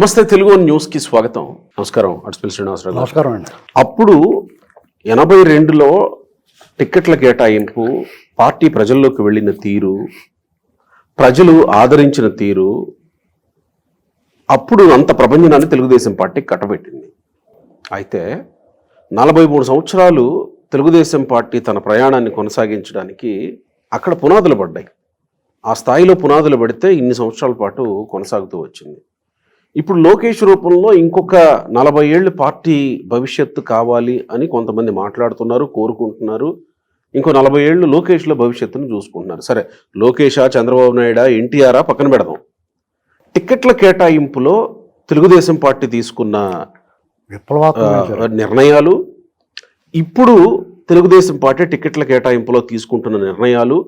నమస్తే తెలుగు న్యూస్కి స్వాగతం. నమస్కారం. అడ్స్పల్లి శ్రీనివాసరావు. నమస్కారం అండి. అప్పుడు 82లో టిక్కెట్ల కేటాయింపు, పార్టీ ప్రజల్లోకి వెళ్ళిన తీరు, ప్రజలు ఆదరించిన తీరు, అప్పుడు అంత ప్రపంచనాన్ని తెలుగుదేశం పార్టీ కట్టబెట్టింది. అయితే 43 సంవత్సరాలు తెలుగుదేశం పార్టీ తన ప్రయాణాన్ని కొనసాగించడానికి అక్కడ పునాదులు పడ్డాయి. ఆ స్థాయిలో పునాదులు పడితే ఇన్ని సంవత్సరాల పాటు కొనసాగుతూ వచ్చింది. ఇప్పుడు లోకేష్ రూపంలో ఇంకొక 40 ఏళ్ళు పార్టీ భవిష్యత్తు కావాలి అని కొంతమంది మాట్లాడుతున్నారు, కోరుకుంటున్నారు. ఇంకో 40 ఏళ్ళు లోకేష్లో భవిష్యత్తును చూసుకుంటున్నారు. సరే, లోకేషా, చంద్రబాబు నాయుడా, ఎన్టీఆరా పక్కన పెడదాం. టిక్కెట్ల కేటాయింపులో తెలుగుదేశం పార్టీ తీసుకున్న నిర్ణయాలు, ఇప్పుడు తెలుగుదేశం పార్టీ టిక్కెట్ల కేటాయింపులో తీసుకుంటున్న నిర్ణయాలు,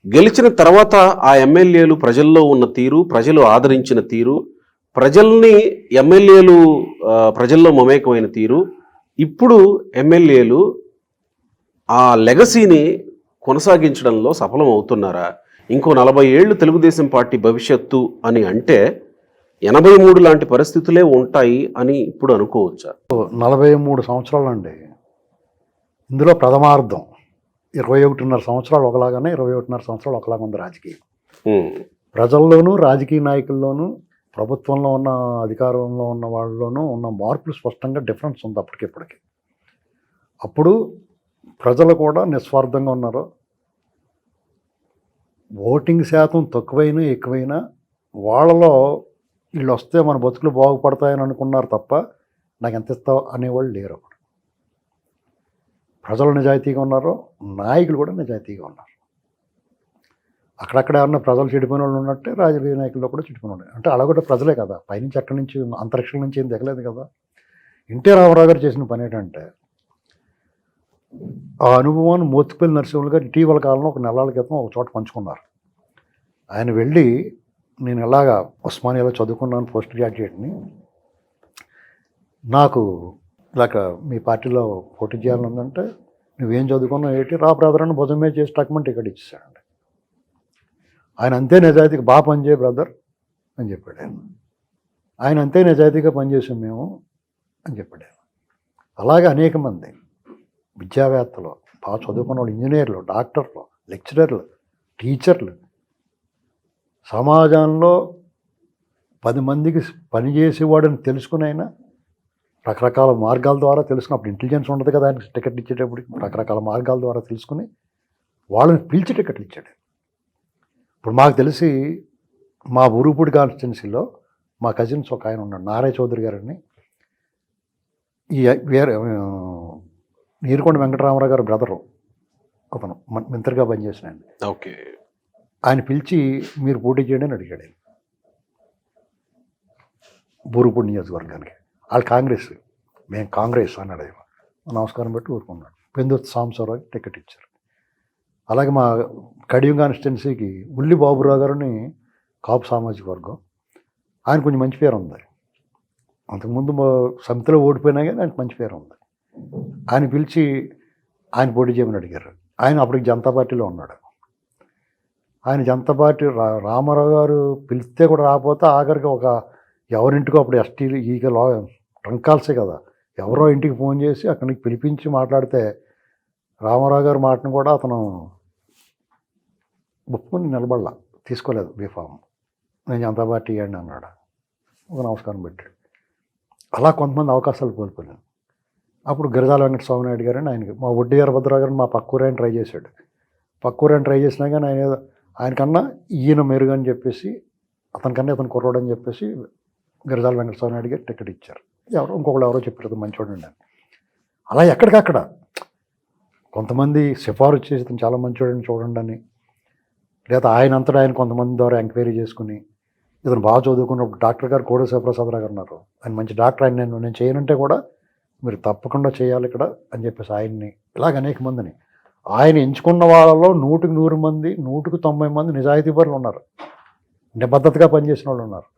గెలిచిన తర్వాత ఆ ఎమ్మెల్యేలు ప్రజల్లో ఉన్న తీరు, ప్రజలు ఆదరించిన తీరు, ప్రజల్ని ఎమ్మెల్యేలు ప్రజల్లో మమేకమైన తీరు, ఇప్పుడు ఎమ్మెల్యేలు ఆ లెగసీని కొనసాగించడంలో సఫలం అవుతున్నారా? ఇంకో 40 ఏళ్ళు తెలుగుదేశం పార్టీ భవిష్యత్తు అని అంటే 83 లాంటి పరిస్థితులే ఉంటాయి అని ఇప్పుడు అనుకోవచ్చా? 43 సంవత్సరాలండి. ఇందులో ప్రథమార్థం 21.5 సంవత్సరాలు ఒకలాగానే, 21.5 సంవత్సరాలు ఒకలాగా ఉంది రాజకీయం. ప్రజల్లోనూ, రాజకీయ నాయకుల్లోనూ, ప్రభుత్వంలో ఉన్న, అధికారంలో ఉన్న వాళ్ళలోనూ ఉన్న మార్పులు స్పష్టంగా డిఫరెన్స్ ఉంది అప్పటికిప్పటికి. అప్పుడు ప్రజలు కూడా నిస్వార్థంగా ఉన్నారు. ఓటింగ్ శాతం తక్కువైనా ఎక్కువైనా వాళ్ళలో వీళ్ళు వస్తే మన బతుకులు బాగుపడతాయని అనుకున్నారు తప్ప నాకు ఎంత ఇస్తావు అనేవాళ్ళు లేరు. ప్రజలు నిజాయితీగా ఉన్నారు, నాయకులు కూడా నిజాయితీగా ఉన్నారు. అక్కడక్కడ ఏమన్నా ప్రజలు చెడిపోయిన వాళ్ళు ఉన్నట్టే రాజకీయ నాయకుల్లో కూడా చెడిపోయిన వాళ్ళు. అంటే అలా కూడా ప్రజలే కదా, పైనుంచి అక్కడి నుంచి అంతరిక్షం నుంచి ఏం దిగలేదు కదా. ఎన్టీ రామారావు గారు చేసిన పని ఏంటంటే, ఆ అనుభవాన్ని మోత్కుపల్లి నరసింహులు గారు ఇటీవల కాలంలో ఒక నెలల క్రితం ఒక చోట పంచుకున్నారు. ఆయన వెళ్ళి, నేను ఎలాగా ఉస్మానియాలో చదువుకున్నాను, పోస్ట్ గ్రాడ్యుయేట్ని, నాకు ఇలాగ మీ పార్టీలో పోటీ చేయాలని ఉందంటే, నువ్వేం చదువుకున్నావు ఏంటి, రా బ్రదర్ అని భుజం మీద చేసి టక్మని టికెట్ ఇచ్చేసాడండి. ఆయన అంతే నిజాయితీగా బాగా పనిచేయ బ్రదర్ అని చెప్పాడు ఆయన అంతే నిజాయితీగా పనిచేసాం మేము అని చెప్పాడు ఆయన. అలాగే అనేక మంది విద్యావేత్తలు, బాగా చదువుకున్న వాళ్ళు, ఇంజనీర్లు, డాక్టర్లు, లెక్చరర్లు, టీచర్లు, సమాజంలో 10 మందికి పనిచేసేవాడని తెలుసుకుని అయినా రకరకాల మార్గాల ద్వారా తెలుసుకుని, అప్పుడు ఇంటెలిజెన్స్ ఉండదు కదా ఆయనకి టికెట్ ఇచ్చేటప్పుడు, రకరకాల మార్గాల ద్వారా తెలుసుకుని వాళ్ళని పిలిచి టికెట్లు ఇచ్చాడు. ఇప్పుడు మాకు తెలిసి మా ఊరుపూడి కాన్స్టిట్యున్సీలో మా కజిన్స్ ఒక ఆయన ఉన్నాడు, నారాయణ చౌదరి గారని. ఈ వేరే నీరుకొండ వెంకటరామారావు గారు బ్రదరు, అతను మంత్రిగా పనిచేసిన ఆయన. ఓకే. ఆయన పిలిచి మీరు పోటీ చేయండి అని అడిగాడు ఆయన, ఊరుపూడి నియోజకవర్గానికి. వాళ్ళు కాంగ్రెస్, మేము కాంగ్రెస్ అన్నాడు ఆయన. నమస్కారం పెట్టి ఊరుకున్నాడు. పెందుర్తి సాంబశివరావుకి టికెట్ ఇచ్చారు. అలాగే మా కడియం కాన్స్టిట్యున్సీకి ఉల్లి బాబురావు గారిని, కాపు సామాజిక వర్గం, ఆయన కొంచెం మంచి పేరు ఉంది. అంతకుముందు సమితిలో ఓడిపోయినా కానీ ఆయనకు మంచి పేరు ఉంది. ఆయన పిలిచి ఆయన పోటీ చేయమని అడిగారు. ఆయన అప్పటికి జనతా పార్టీలో ఉన్నాడు. ఆయన జనతా పార్టీ రామారావు గారు పిలిస్తే కూడా రాకపోతే ఆఖరికి ఒక ఎవరింటికో, అప్పుడు ఎస్టీలు ఈగ టంకాల్సే కదా, ఎవరో ఇంటికి ఫోన్ చేసి అక్కడికి పిలిపించి మాట్లాడితే రామారావు గారి మాటను కూడా అతను ఒప్పుకొని నిలబడలా, తీసుకోలేదు బీఫామ్. నేను జనతా పార్టీ ఇవ్వండి అన్నాడు. ఒక నమస్కారం పెట్టాడు. అలా కొంతమంది అవకాశాలు కోల్పోయాను. అప్పుడు గిరిజాల వెంకటస్వామి నాయుడు గారని ఆయనకి, మా వడ్డీ వీరభద్రరావు గారిని మా పక్కూరైన ట్రై చేశాడు. పక్కూరైన ట్రై చేసినా కానీ ఆయనకన్నా ఈయన మెరుగని చెప్పేసి, అతనికన్నా ఇతను కుర్రోడు అని చెప్పేసి గిరిజాల వెంకటస్వామి నాయుడు గారు టికెట్ ఇచ్చారు. ఇంకొకళ్ళు ఎవరో చెప్పారు మంచోడండి అని. అలా ఎక్కడికక్కడ కొంతమంది సిఫారసు చేసి ఇతను చాలా మంచోడని చూడండి అని, లేదా ఆయన అంతటా ఆయన కొంతమంది ద్వారా ఎంక్వైరీ చేసుకుని, ఇతను బాగా చదువుకున్నప్పుడు డాక్టర్ గారు కోడే శివప్రసాదరావు గారు ఉన్నారు, ఆయన మంచి డాక్టర్, ఆయన నేను చేయనంటే కూడా మీరు తప్పకుండా చేయాలి ఇక్కడ అని చెప్పేసి ఆయన్ని, ఇలాగ అనేక మందిని ఆయన ఎంచుకున్న వాళ్ళలో 100కి 100 మంది, 100కి 90 మంది నిజాయితీ పరులు ఉన్నారు, నిబద్ధతగా పనిచేసిన వాళ్ళు ఉన్నారు.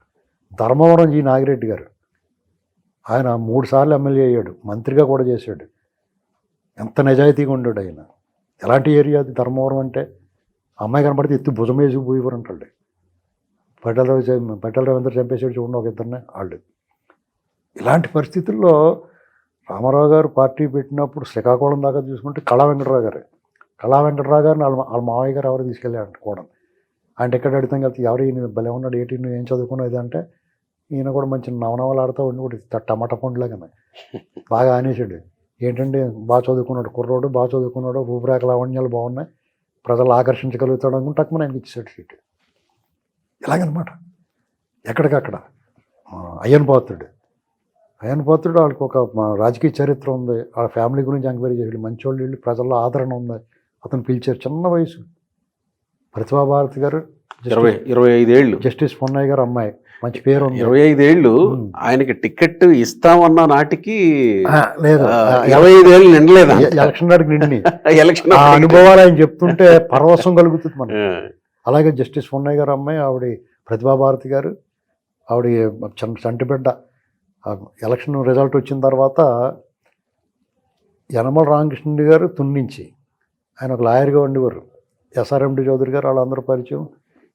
ధర్మవరం జి నాగిరెడ్డి గారు, ఆయన 3 సార్లు ఎమ్మెల్యే అయ్యాడు, మంత్రిగా కూడా చేశాడు. ఎంత నిజాయితీగా ఉండాడు ఆయన. ఎలాంటి ఏరియా అది ధర్మవరం అంటే, అమ్మాయి కనపడితే ఎత్తి భుజం వేసి పోయేవారు అంటాడు. పట్టెల రవీంద్ర చంపేసాడు చూడండి ఒక ఇద్దరిని, వాళ్ళు ఇలాంటి పరిస్థితుల్లో రామారావు గారు పార్టీ పెట్టినప్పుడు శ్రీకాకుళం దాకా చూసుకుంటే కళా వెంకటరావు గారిని వాళ్ళ మావయ్య గారు ఎవరు తీసుకెళ్ళారంట కూడా. ఆయన ఎక్కడ అడుగుతాం కదా, ఎవరు ఈయన భలే ఉన్నాడు, ఏంటి నువ్వు ఏం చదువుకున్నావు అంటే, ఈయన కూడా మంచి నవనవలు ఆడుతూ ఉండి కూడా టమాటా పండులాగానే బాగా ఆనేసాడు. ఏంటంటే బాగా చదువుకున్నాడు కుర్రోడు, బాగా చదువుకున్నాడు, రూపురేఖ లావణ్యాలు బాగున్నాయి, ప్రజలు ఆకర్షించగలుగుతాడు అనుకుంటే ఆయనకి ఇచ్చేసాడు సీటు. ఇలాగనమాట ఎక్కడికక్కడ. అయ్యన్ పాత్రుడు వాళ్ళకి ఒక రాజకీయ చరిత్ర ఉంది, వాళ్ళ ఫ్యామిలీ గురించి ఎంక్వైరీ చేసాడు, మంచోళ్ళు వీళ్ళు, ప్రజల్లో ఆదరణ ఉంది. అతను పిలిచారు, చిన్న వయసు. ప్రతిభా భారతి గారు 25 ఏళ్ళు, జస్టిస్ పొన్నయ్య గారు అమ్మాయి, మంచి పేరు ఉంది. 25 ఏళ్ళు ఆయనకి టికెట్ ఇస్తామన్న నాటికి లేదు, 25 ఏళ్ళు నిండలేదా ఎలక్షన్ నాటికి నిండి ఎలక్షన్ అనుభవాలు ఆయన చెప్తుంటే పరవశం కలుగుతుంది మనకి. అలాగే జస్టిస్ పొన్నయ్య గారు అమ్మాయి ఆవిడ ప్రతిభా భారతి గారు, ఆవిడ చంటిబిడ్డ. ఎలక్షన్ రిజల్ట్ వచ్చిన తర్వాత యనమల రామకృష్ణ గారు తున్నించి, ఆయన ఒక లాయర్గా ఉండేవారు, ఎస్ఆర్ఎండి చౌదరి గారు, వాళ్ళందరూ పరిచయం.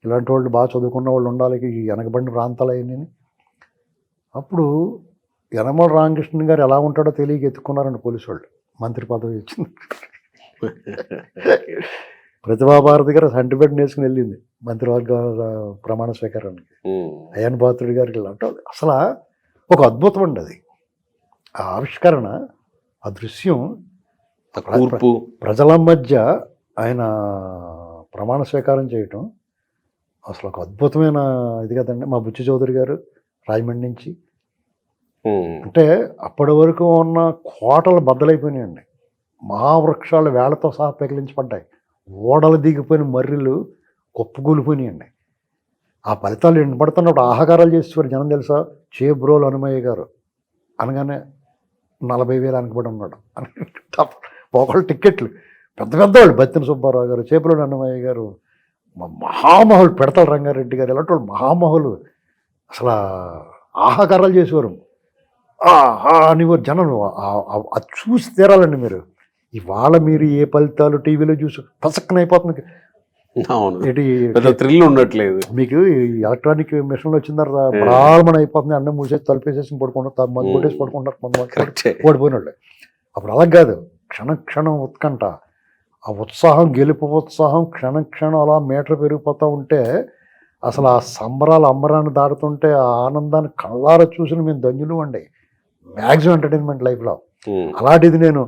ఇలాంటి వాళ్ళు బాగా చదువుకున్న వాళ్ళు ఉండాలి ఈ వెనకబడిన ప్రాంతాలు అయ్యి. అప్పుడు యనమల రామకృష్ణ గారు ఎలా ఉంటాడో తెలియక ఎత్తుకున్నారండి పోలీసు వాళ్ళు, మంత్రి పదవి ఇచ్చింది. ప్రతిభా భారతి గారు సంటిబెట్ నేర్చుకుని వెళ్ళింది మంత్రివర్గ ప్రమాణ స్వీకారానికి. అయ్యన్ పాత్రుడి గారికి ఇలాంటి అసలు ఒక అద్భుతం అండి అది. ఆ ఆవిష్కరణ, ఆ దృశ్యం, ప్రజల మధ్య ఆయన ప్రమాణ స్వీకారం చేయటం అసలు ఒక అద్భుతమైన ఇది కదండి. మా బుచ్చి చౌదరి గారు రాజమండ్రి నుంచి, అంటే అప్పటి వరకు ఉన్న కోటలు బద్దలైపోయినాయండి, మహావృక్షాలు వేళ్లతో సహా పెకిలించబడ్డాయి, ఓడలు దిగిపోయిన మర్రిలు కుప్పకూలిపోయినాయండి. ఆ ఫలితాలు వినపడుతున్నప్పుడు ఆహాకారాలు చేసేవారు జనం తెలుసా. చేబ్రోలు హనుమయ్య గారు అనగానే 40,000 వెనకబడి ఉన్నాడు ఒకళ్ళు టిక్కెట్లు పెద్ద పెద్దవాళ్ళు, బత్తిన సుబ్బారావు గారు, చేబ్రోలు హనుమయ్య గారు, మహామహులు పెడతల రంగారెడ్డి గారు, ఇలాంటి వాళ్ళు మహామహులు అసలు ఆహాకారాలు చేసేవారు. అనేవారు జనం. అది చూసి తీరాలండి మీరు. ఇవాళ మీరు ఏ ఫలితాలు టీవీలో చూసి పసక్కన అయిపోతుంది. థ్రిల్ ఉండట్లేదు. మీకు ఎలక్ట్రానిక్ మిషన్లు వచ్చిన తర్వాత బ్రాహ్మణ అయిపోతుంది, అన్నం మూసేసి తలుపేసేసి పడుకుంటారు, మందు కొట్టేసి పడుకుంటారు కొంతమంది ఓడిపోయిన వాళ్ళు. అప్పుడు అలా కాదు, క్షణం ఉత్కంఠ, ఆ ఉత్సాహం, గెలుపు ఉత్సాహం క్షణం అలా మీటర్ పెరిగిపోతూ ఉంటే అసలు ఆ సంబరాలు అంబరాన్ని దాటుతుంటే ఆ ఆనందాన్ని కళ్ళారా చూసిన మేము ధన్యులు అండి మ్యాక్సిమం ఎంటర్టైన్మెంట్ లైఫ్లో. అలాంటిది నేను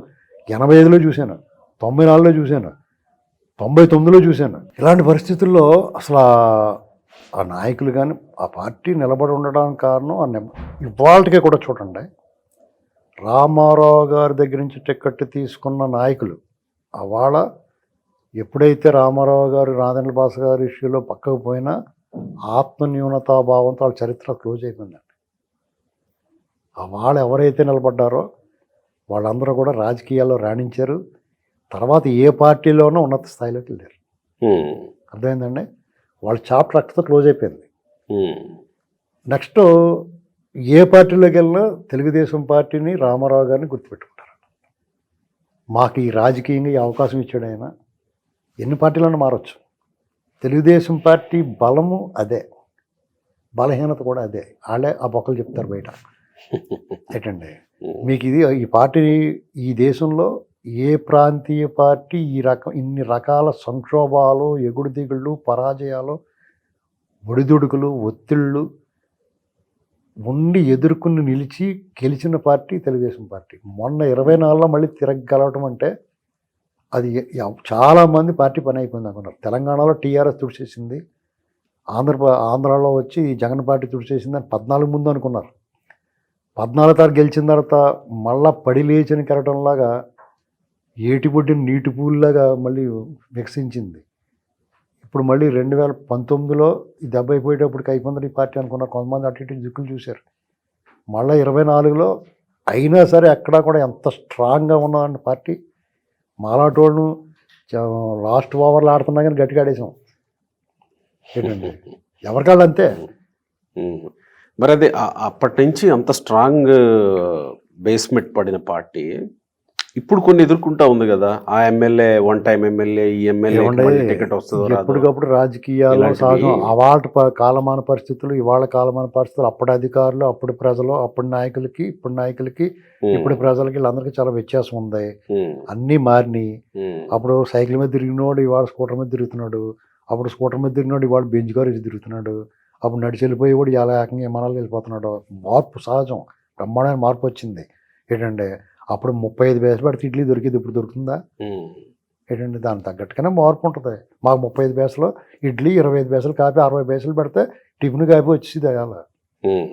85లో చూశాను, 94లో చూశాను, 99లో చూశాను. ఇలాంటి పరిస్థితుల్లో అసలు ఆ నాయకులు కానీ ఆ పార్టీ నిలబడి ఉండడానికి కారణం ఇవాళకే కూడా చూడండి, రామారావు గారి దగ్గర నుంచి టికెట్ తీసుకున్న నాయకులు అవాళ ఎప్పుడైతే రామారావు గారు రాజేంద్ర భాష గారి ఇష్యూలో పక్కకు పోయినా ఆత్మన్యూనతాభావంతో వాళ్ళ చరిత్ర క్లోజ్ అయిపోయిందండి. వాళ్ళు ఎవరైతే నిలబడ్డారో వాళ్ళందరూ కూడా రాజకీయాల్లో రాణించారు. తర్వాత ఏ పార్టీలోనూ ఉన్నత స్థాయిలోకి వెళ్ళారు. అర్థమైందండి. వాళ్ళ చాప్టర్ అక్కడితో క్లోజ్ అయిపోయింది. నెక్స్ట్ ఏ పార్టీలోకి వెళ్ళినా తెలుగుదేశం పార్టీని, రామారావు గారిని గుర్తుపెట్టుకుంటారు. మాకు ఈ రాజకీయంగా ఈ అవకాశం ఇచ్చాడు ఆయన. ఎన్ని పార్టీలను మారచ్చు. తెలుగుదేశం పార్టీ బలము అదే, బలహీనత కూడా అదే. వాళ్ళే ఆ బొక్కలు చెప్తారు బయట. ఏంటండి మీకు ఇది ఈ పార్టీ ఈ దేశంలో ఏ ప్రాంతీయ పార్టీ ఇన్ని రకాల సంక్షోభాలు, ఎగుడు దిగుళ్ళు, పరాజయాలు, ఒడిదుడుకులు, ఒత్తిళ్ళు ఉండి ఎదుర్కొని నిలిచి గెలిచిన పార్టీ తెలుగుదేశం పార్టీ. మొన్న 24లో మళ్ళీ తిరగలవటం అంటే అది చాలామంది పార్టీ పని అయిపోయింది అనుకున్నారు. తెలంగాణలో టీఆర్ఎస్ తుడిచేసింది, ఆంధ్రాలో వచ్చి జగన్ పార్టీ తుడిచేసింది అని 14 ముందు అనుకున్నారు. 14 తారీఖు గెలిచిన తర్వాత మళ్ళా పడి లేచని కెరటంలాగా ఏటిబొడ్డిన నీటి పూల్లాగా మళ్ళీ వికసించింది. ఇప్పుడు మళ్ళీ 2019లో ఈ దెబ్బ అయిపోయేటప్పటికి అయిపోయింది ఈ పార్టీ అనుకున్నారు. కొంతమంది అటు ఇటు దిక్కులు చూశారు. మళ్ళీ 24లో అయినా సరే ఎక్కడా కూడా ఎంత స్ట్రాంగ్గా ఉన్నదండి పార్టీ. మాలాటోళ్ళను లాస్ట్ ఓవర్లు ఆడుతున్నా కానీ గట్టిగా ఆడేసాం. ఏంటండి ఎవరికాళ్ళు అంతే. మరి అది అప్పటి నుంచి అంత స్ట్రాంగ్ బేస్మెంట్ పడిన పార్టీ ఇప్పుడు కొన్ని ఎదుర్కొంటా ఉంది కదా, ఆ ఎమ్మెల్యే వన్ టైం ఎమ్మెల్యే, ఈ ఎమ్మెల్యే ఏమండి, టికెట్ వస్తుందో రాదో. ఎప్పటికప్పుడు రాజకీయాల్లో ఇలాంటివి- సహజం అవాళ కాలమాన పరిస్థితులు, ఇవాళ కాలమాన పరిస్థితులు, అప్పటి అధికారులు, అప్పుడు ప్రజలు, అప్పుడు నాయకులకి, ఇప్పుడు నాయకులకి, ఉమ్, ఇప్పుడు ప్రజలకి వీళ్ళందరికీ చాలా వ్యత్యాసం ఉంది. ఉమ్, అన్నీ మారినాయి. ఉమ్, అప్పుడు సైకిల్ మీద తిరిగినోడు ఇవాళ స్కూటర్ మీద తిరుగుతున్నాడు, అప్పుడు స్కూటర్ మీద తిరిగినోడు ఇవాళ బెంచ్ కార్ వేసి తిరుగుతున్నాడు, అప్పుడు నడిచి వెళ్ళిపోయేవాడు ఇలా ఏకంగా విమానాలు వెళ్ళిపోతున్నాడు. మార్పు సహజం, బ్రహ్మాండమైన మార్పు వచ్చింది. ఏంటంటే అప్పుడు 35 పైసలు పెడితే ఇడ్లీ దొరికింది, ఇప్పుడు దొరుకుతుందా? ఉమ్. ఏంటంటే దానికి తగ్గట్టుగానే మార్పు ఉంటుంది. మాకు 35 పైసలు ఇడ్లీ, 25 పైసలు కాపీ, 60 పైసలు పెడితే టిఫిన్ కాపీ వచ్చేది అలా. ఉమ్.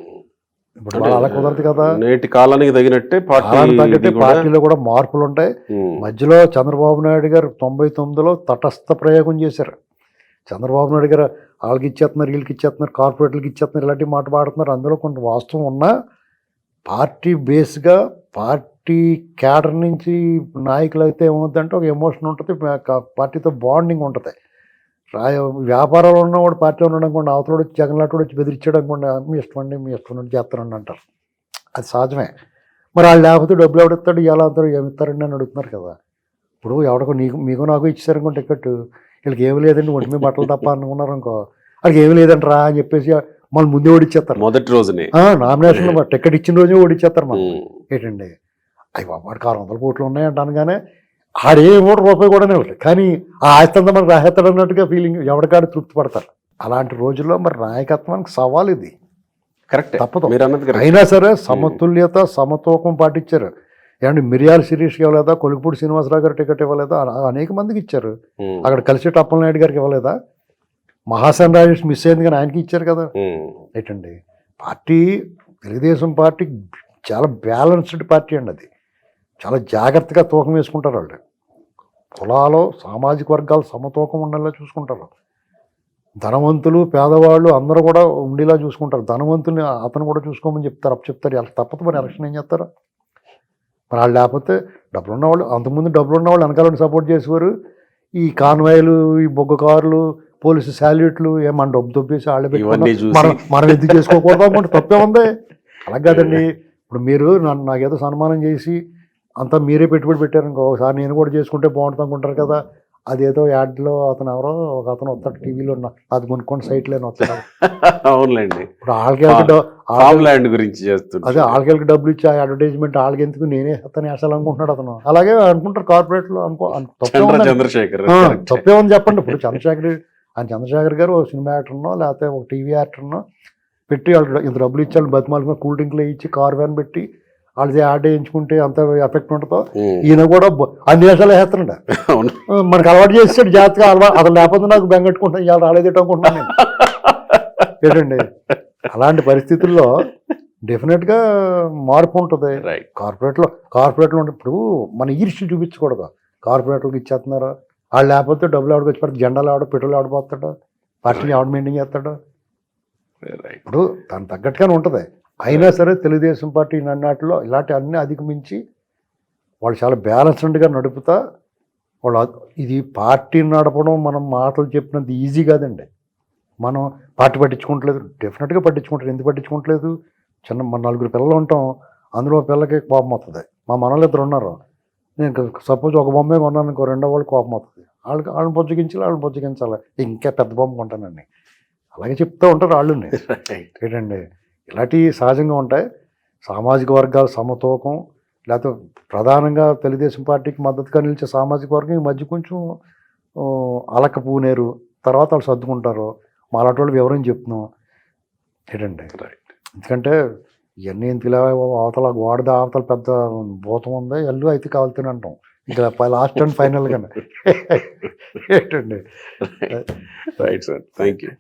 ఇప్పుడు వాళ్ళు అలా కుదరదు కదా. నేటి కాలానికి తగినట్టే పార్టీ కాలానికి తగ్గట్టే ఇది కూడా. పార్టీలో కూడా మార్పులు ఉంటాయి. ఉమ్, మధ్యలో చంద్రబాబు నాయుడు గారు 99లో తటస్థ ప్రయోగం చేశారు. చంద్రబాబు నాయుడు గారు వాళ్ళకి ఇచ్చేస్తున్నారు, వీళ్ళకి ఇచ్చేస్తున్నారు, కార్పొరేట్లకి ఇచ్చేస్తున్నారు, ఇలాంటి మాట పాడుతున్నారు. అందులో కొంత వాస్తవం ఉన్నా పార్టీ బేస్గా పార్టీ క్యాడర్ నుంచి నాయకులు అయితే ఏమవుతుందంటే ఒక ఎమోషన్ ఉంటుంది, పార్టీతో బాండింగ్ ఉంటుంది. వ్యాపారంలో ఉన్నవాడు పార్టీలో ఉన్నాడు అనుకోండి, అవతల వచ్చి జగన్లాంటి వచ్చి బెదిరించాడు అనుకోండి, మీ ఇష్టం అండి, మీ ఇష్టం అండి చేస్తానండి అంటారు. అది సహజమే. మరి వాళ్ళు లేకపోతే డబ్బులు ఎవడిస్తాడు, ఎలా అంటారు, ఏమిస్తారండి అని అడుగుతున్నారు కదా. ఇప్పుడు ఎవడికో మీకు నాకు ఇచ్చారనుకో టికెట్, వీళ్ళకి ఏమి లేదండి, ఒంటి మీద బట్టలు తప్ప అనుకున్నారు అనుకో, వాళ్ళకి ఏమి లేదంటారా అని చెప్పేసి మళ్ళీ ముందే ఓడిచ్చేస్తారు. మొదటి రోజునే నామినేషన్ టికెట్ ఇచ్చిన రోజే ఓడిచ్చేస్తారు మనం. ఏంటండి అవి వాడికి 600 కోట్లు ఉన్నాయంటాను, కానీ ఆడే ₹1 కూడా ఇవ్వలేదు, కానీ ఆ ఆస్తంతా మనకు రాహేస్తాడు అన్నట్టుగా ఫీలింగ్, ఎవరికాడు తృప్తి పడతారు. అలాంటి రోజుల్లో మరి నాయకత్వానికి సవాల్ ఇది, కరెక్ట్ తప్పదు. మీరు అన్నది correct. అయినా సరే సమతుల్యత, సమతూకం పాటించారు. ఏమంటే మిరియాల శిరీష్కి ఇవ్వలేదా, కొలుకుపూడి శ్రీనివాసరావు గారు టికెట్ ఇవ్వలేదా, అనేక మందికి ఇచ్చారు. ఉమ్, అక్కడ కలిసి అప్పలనాయుడు గారికి ఇవ్వలేదా, మహాసేన రాజేష్ మిస్ అయింది కానీ ఆయనకి ఇచ్చారు కదా. ఉమ్, ఏంటండి పార్టీ, తెలుగుదేశం పార్టీ చాలా బ్యాలెన్స్డ్ పార్టీ అండి. అది చాలా జాగ్రత్తగా తూకం వేసుకుంటారు వాళ్ళు. కులాలు, సామాజిక వర్గాలు సమతూకం ఉండేలా చూసుకుంటారు. ధనవంతులు, పేదవాళ్ళు అందరూ కూడా ఉండేలా చూసుకుంటారు. ధనవంతుల్ని అతను కూడా చూసుకోమని చెప్తారు, చెప్తారు. ఎలా తప్పదు, మరి ఎలక్షన్ ఏం చేస్తారు? మరి వాళ్ళు లేకపోతే డబ్బులు ఉన్నవాళ్ళు, అంతకుముందు డబ్బులు ఉన్నవాళ్ళు వెనకాలని సపోర్ట్ చేసేవారు. ఈ కాన్వాయ్లు, ఈ బొగ్గ కార్లు, పోలీసు శాల్యూట్లు ఏమన్నా డబ్బు దొబ్బేసి వాళ్ళు ఇవన్నీ పెట్టుకుని చూసి మనం ఎందుకు చేసుకోకూడదు అనుకుంటే తప్పే ఉంది. అలా కాదండి. ఇప్పుడు మీరు నాకేదో సన్మానం చేసి అంతా మీరే పెట్టుబడి పెట్టారు ఇంకో, ఒకసారి నేను కూడా చేసుకుంటే బాగుంటుంది అనుకుంటారు కదా. అదేదో యాడ్లో అతను ఎవరో ఒక అతను వస్తాడు టీవీలో, అది కొనుక్కోండి సైట్లోనే వస్తాడు. అవునులేండి. ఇప్పుడు వాళ్ళకి ల్యాండ్ గురించి చేస్తుంది. అదే వాళ్ళకి డబ్బులు ఇచ్చి ఆ అడ్వర్టైజ్మెంట్ వాళ్ళకి ఎందుకు, నేనే అతను వేసాలి అనుకుంటున్నాడు అతను. అలాగే అనుకుంటారు కార్పొరేట్లో. చంద్రశేఖర్ తప్పే ఉంది చెప్పండి. ఇప్పుడు చంద్రశేఖర్ గారు ఒక సినిమా యాక్టర్నో లేకపోతే ఒక టీవీ యాక్టర్నో పెట్టి వాళ్ళు ఇంత డబ్బులు ఇచ్చి వాళ్ళు బతిమాలకు కూల్ డ్రింక్లు ఇచ్చి కార్ వ్యాన్ పెట్టి వాళ్ళది యాడ్ వేయించుకుంటే అంత ఎఫెక్ట్ ఉంటుందో, ఈయన కూడా అన్ని దేశాలు వేస్తున్నాడు. అవును, మనకు అలవాటు చేసాడు జాగ్రత్తగా. అతను లేకపోతే నాకు బెంగట్టుకుంటాను, ఇవాళ రాలేదేటో అనుకుంటున్నాను నేను. ఏంటండి అలాంటి పరిస్థితుల్లో డెఫినెట్గా మార్పు ఉంటుంది. రైట్. కార్పొరేట్లో ఇప్పుడు మన ఈర్ష్య చూపించకూడదు. కార్పొరేట్లకు ఇచ్చేస్తున్నారు, వాళ్ళు లేకపోతే డబ్బులు ఎవడికి వచ్చి పడుతుంది, జెండాలు ఎవడో, పెట్రోల్ ఎవడిపోతాడు, పార్టీని ఎవడు మెయింటైన్ చేస్తాడు. రైట్. ఇప్పుడు దానికి తగ్గట్టుగానే ఉంటుంది. అయినా సరే తెలుగుదేశం పార్టీ నన్నాటిలో ఇలాంటి అన్నీ అధిగమించి వాళ్ళు చాలా బ్యాలెన్స్డ్గా నడుపుతా వాళ్ళు. ఇది పార్టీ నడపడం మనం మాటలు చెప్పినంత ఈజీ కాదండి. మనం పార్టీ పట్టించుకోవట్లేదు, డెఫినెట్గా పట్టించుకుంటారు. ఎందుకు పట్టించుకోవట్లేదు? మన 4 పిల్లలు ఉంటాం, అందులో పిల్లకి కోపం వస్తుంది. మా మనలు 2 ఉన్నారు, నేను సపోజ్ ఒక బొమ్మే కొన్నాను ఇంకో రెండో వాళ్ళు కోపం వస్తుంది. వాళ్ళని బొజ్జగించాలి, ఇంకా పెద్ద బొమ్మ కొంటానండి. అలాగే చెప్తూ ఉంటారు వాళ్ళు. ఏంటండి ఇలాంటివి సహజంగా ఉంటాయి. సామాజిక వర్గాల సమతూకం, లేకపోతే ప్రధానంగా తెలుగుదేశం పార్టీకి మద్దతుగా నిలిచే సామాజిక వర్గం ఈ మధ్య కొంచెం అలక పూనేరు, తర్వాత వాళ్ళు సర్దుకుంటారు. మాలాంటి వాళ్ళు వివరం చెప్తున్నాం. ఏంటండి ఎందుకంటే ఇవన్నీ ఎందుకులే, అవతల గోడద అవతల పెద్ద భూతం ఉంది, ఎల్లు అయితే కావాల్తోనే అంటాం. ఇంకా లాస్ట్ అండ్ ఫైనల్గా ఏంటండి. Right sir, thank you.